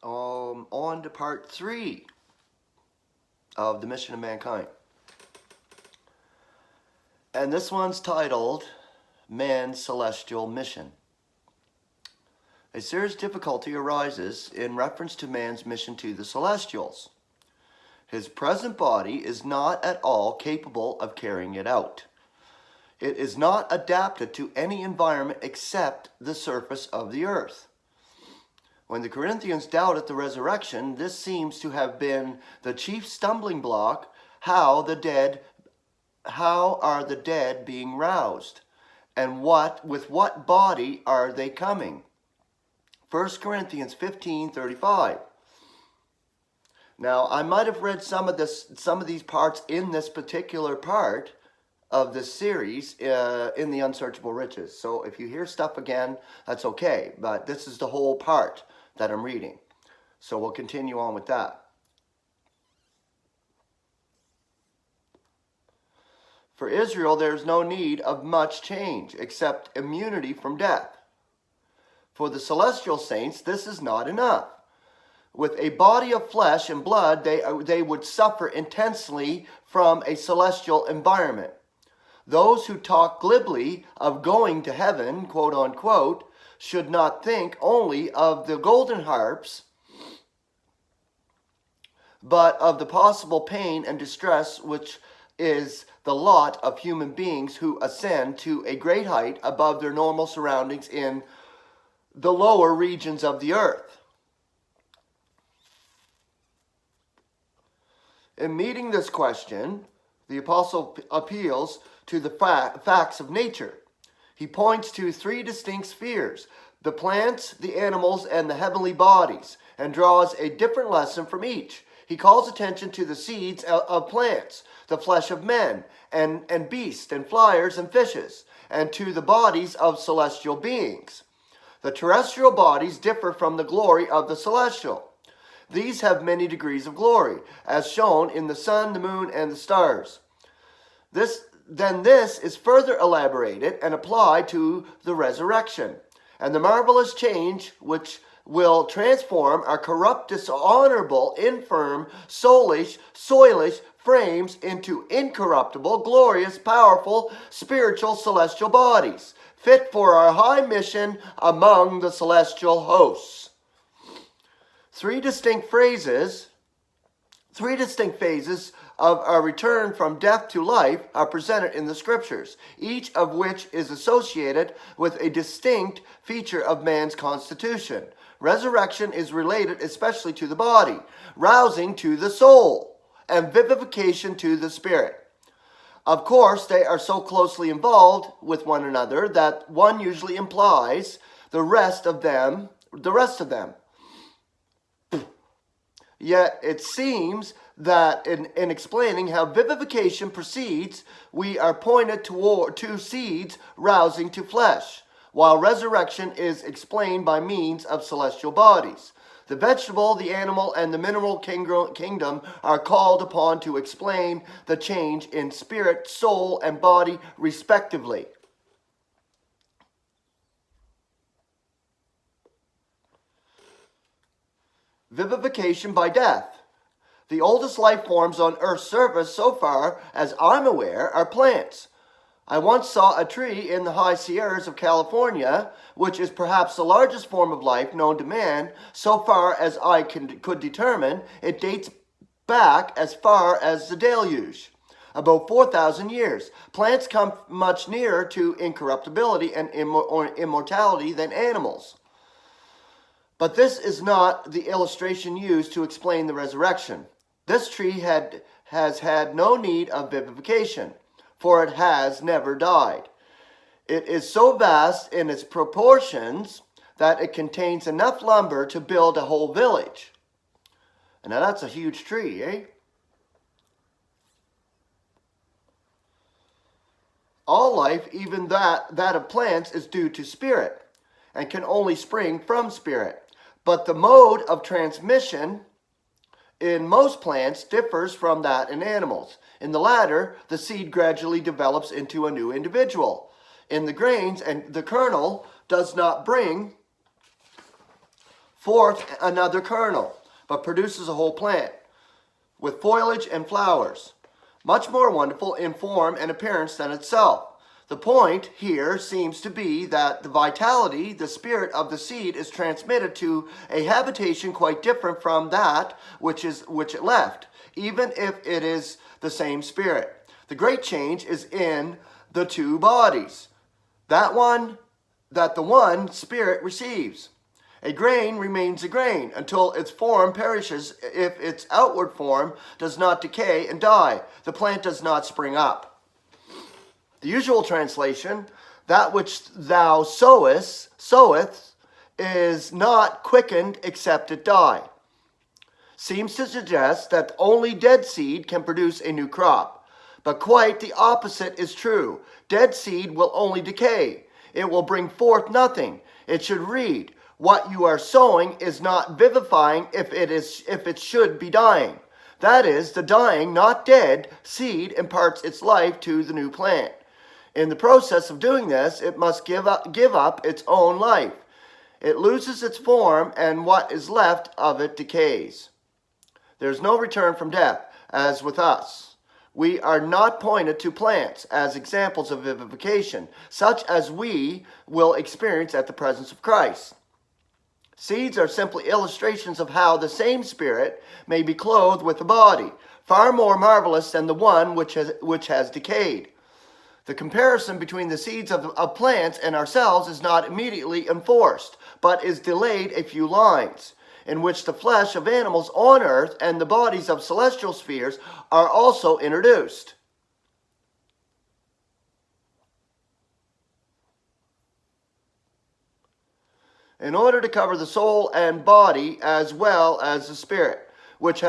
On to part 3 of the mission of mankind. And this one's titled Man's Celestial Mission. A serious difficulty arises in reference to man's mission to the celestials. His present body is not at all capable of carrying it out. It is not adapted to any environment except the surface of the earth. When the Corinthians doubted the resurrection, this seems to have been the chief stumbling block. How are the dead being roused? And with what body are they coming? 1 Corinthians 15:35. Now, I might have read some of these parts in this particular part of this series in the Unsearchable Riches. So if you hear stuff again, that's okay. But this is the whole part that I'm reading. So we'll continue on with that. For Israel, there is no need of much change except immunity from death. For the celestial saints, this is not enough. With a body of flesh and blood, they would suffer intensely from a celestial environment. Those who talk glibly of going to heaven, quote unquote, should not think only of the golden harps, but of the possible pain and distress which is the lot of human beings who ascend to a great height above their normal surroundings in the lower regions of the earth. In meeting this question, the apostle appeals to the facts of nature. He points to 3 distinct spheres, the plants, the animals, and the heavenly bodies, and draws a different lesson from each. He calls attention to the seeds of plants, the flesh of men, and beasts, and flyers, and fishes, and to the bodies of celestial beings. The terrestrial bodies differ from the glory of the celestial. These have many degrees of glory, as shown in the sun, the moon, and the stars. This is further elaborated and applied to the resurrection, and the marvelous change which will transform our corrupt, dishonorable, infirm, soulish, soilish frames into incorruptible, glorious, powerful, spiritual, celestial bodies, fit for our high mission among the celestial hosts. Three distinct phases of our return from death to life are presented in the scriptures, each of which is associated with a distinct feature of man's constitution. Resurrection is related especially to the body, rousing to the soul, and vivification to the spirit. Of course, they are so closely involved with one another that one usually implies the rest of them. Yet it seems that in explaining how vivification proceeds, we are pointed to seeds rousing to flesh, while resurrection is explained by means of celestial bodies. The vegetable, the animal, and the mineral kingdom are called upon to explain the change in spirit, soul, and body, respectively. Vivification by death. The oldest life forms on Earth's surface, so far as I'm aware, are plants. I once saw a tree in the high Sierras of California, which is perhaps the largest form of life known to man. So far as I could determine, it dates back as far as the deluge, about 4,000 years. Plants come much nearer to incorruptibility and immortality than animals. But this is not the illustration used to explain the resurrection. This tree has had no need of vivification, for it has never died. It is so vast in its proportions that it contains enough lumber to build a whole village. And now that's a huge tree, eh? All life, even that of plants, is due to spirit, and can only spring from spirit. But the mode of transmission in most plants differs from that in animals. In the latter, the seed gradually develops into a new individual. In the grains, and the kernel does not bring forth another kernel, but produces a whole plant, with foliage and flowers, much more wonderful in form and appearance than itself. The point here seems to be that the vitality, the spirit of the seed, is transmitted to a habitation quite different from that which it left, even if it is the same spirit. The great change is in the two bodies, that the one spirit receives. A grain remains a grain until its form perishes. If its outward form does not decay and die, the plant does not spring up. The usual translation, that which thou sowest is not quickened except it die, seems to suggest that only dead seed can produce a new crop. But quite the opposite is true. Dead seed will only decay. It will bring forth nothing. It should read, what you are sowing is not vivifying if it should be dying. That is, the dying, not dead, seed imparts its life to the new plant. In the process of doing this, it must give up its own life. It loses its form, and what is left of it decays. There is no return from death, as with us. We are not pointed to plants as examples of vivification, such as we will experience at the presence of Christ. Seeds are simply illustrations of how the same spirit may be clothed with a body, far more marvelous than the one which has decayed. The comparison between the seeds of plants and ourselves is not immediately enforced, but is delayed a few lines, in which the flesh of animals on earth and the bodies of celestial spheres are also introduced. In order to cover the soul and body as well as the spirit, which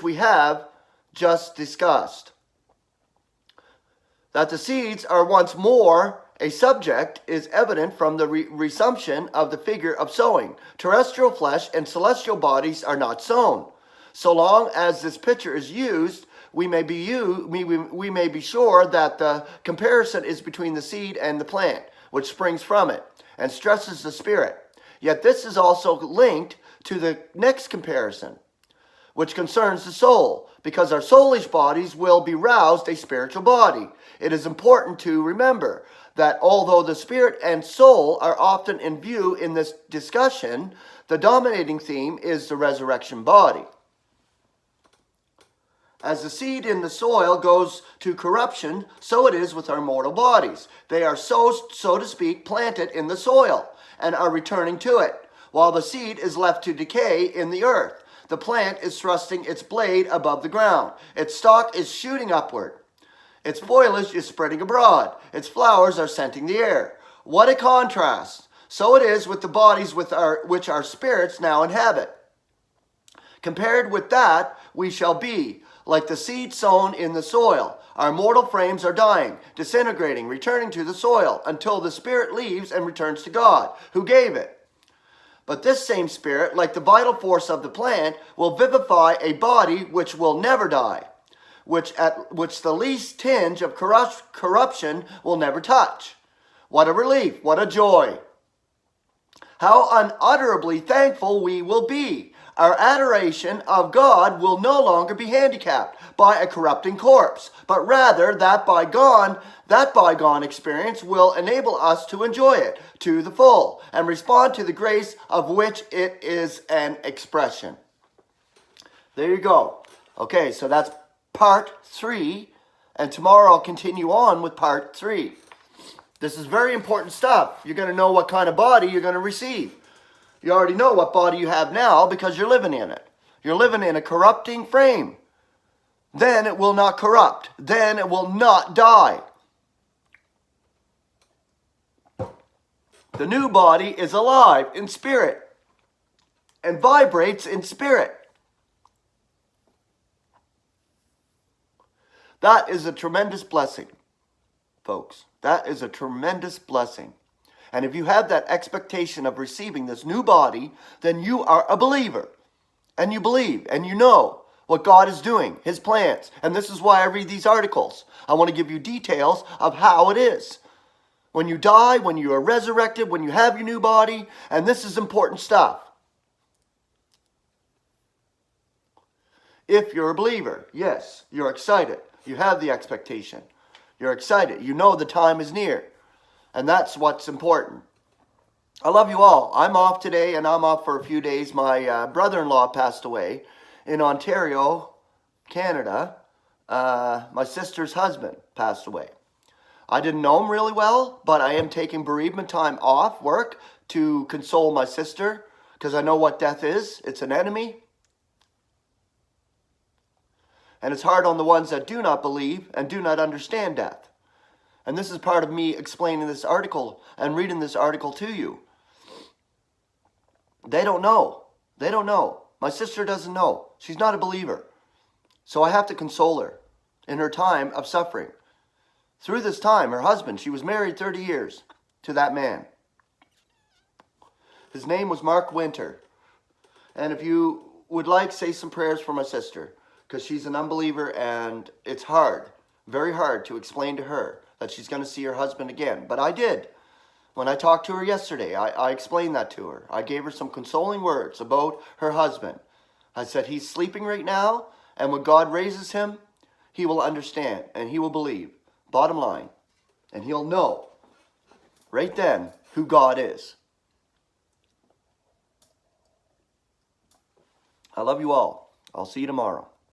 we have just discussed. That the seeds are once more a subject is evident from the resumption of the figure of sowing. Terrestrial flesh and celestial bodies are not sown. So long as this picture is used, we may be sure that the comparison is between the seed and the plant, which springs from it, and stresses the spirit. Yet this is also linked to the next comparison, which concerns the soul, because our soulish bodies will be roused a spiritual body. It is important to remember that although the spirit and soul are often in view in this discussion, the dominating theme is the resurrection body. As the seed in the soil goes to corruption, so it is with our mortal bodies. They are so to speak, planted in the soil and are returning to it, while the seed is left to decay in the earth. The plant is thrusting its blade above the ground. Its stalk is shooting upward. Its foliage is spreading abroad. Its flowers are scenting the air. What a contrast! So it is with the bodies which our spirits now inhabit. Compared with that, we shall be like the seed sown in the soil. Our mortal frames are dying, disintegrating, returning to the soil, until the spirit leaves and returns to God, who gave it. But this same spirit, like the vital force of the plant, will vivify a body which will never die, which the least tinge of corruption will never touch. What a relief, what a joy. How unutterably thankful we will be. Our adoration of God will no longer be handicapped by a corrupting corpse, but rather that bygone experience will enable us to enjoy it to the full and respond to the grace of which it is an expression. There you go. Okay, so that's part 3, and tomorrow I'll continue on with part 3. This is very important stuff. You're going to know what kind of body you're going to receive. You already know what body you have now because you're living in it. You're living in a corrupting frame. Then it will not corrupt. Then it will not die. The new body is alive in spirit and vibrates in spirit. That is a tremendous blessing, folks. That is a tremendous blessing. And if you have that expectation of receiving this new body, then you are a believer. And you believe and you know what God is doing, his plans. And this is why I read these articles. I want to give you details of how it is. When you die, when you are resurrected, when you have your new body, and this is important stuff. If you're a believer, yes, you're excited. You have the expectation. You're excited. You know the time is near. And that's what's important. I love you all. I'm off today, and I'm off for a few days. My brother-in-law passed away in Ontario, Canada. My sister's husband passed away. I didn't know him really well, but I am taking bereavement time off work to console my sister because I know what death is. It's an enemy. And it's hard on the ones that do not believe and do not understand death. And this is part of me explaining this article and reading this article to you. They don't know. They don't know. My sister doesn't know. She's not a believer. So I have to console her in her time of suffering. Through this time, her husband, she was married 30 years to that man. His name was Mark Winter. And if you would like, say some prayers for my sister, because she's an unbeliever and it's hard, very hard to explain to her that she's going to see her husband again. But I did. When I talked to her yesterday, I explained that to her. I gave her some consoling words about her husband. I said, he's sleeping right now, and when God raises him, he will understand and he will believe. Bottom line. And he'll know right then who God is. I love you all. I'll see you tomorrow.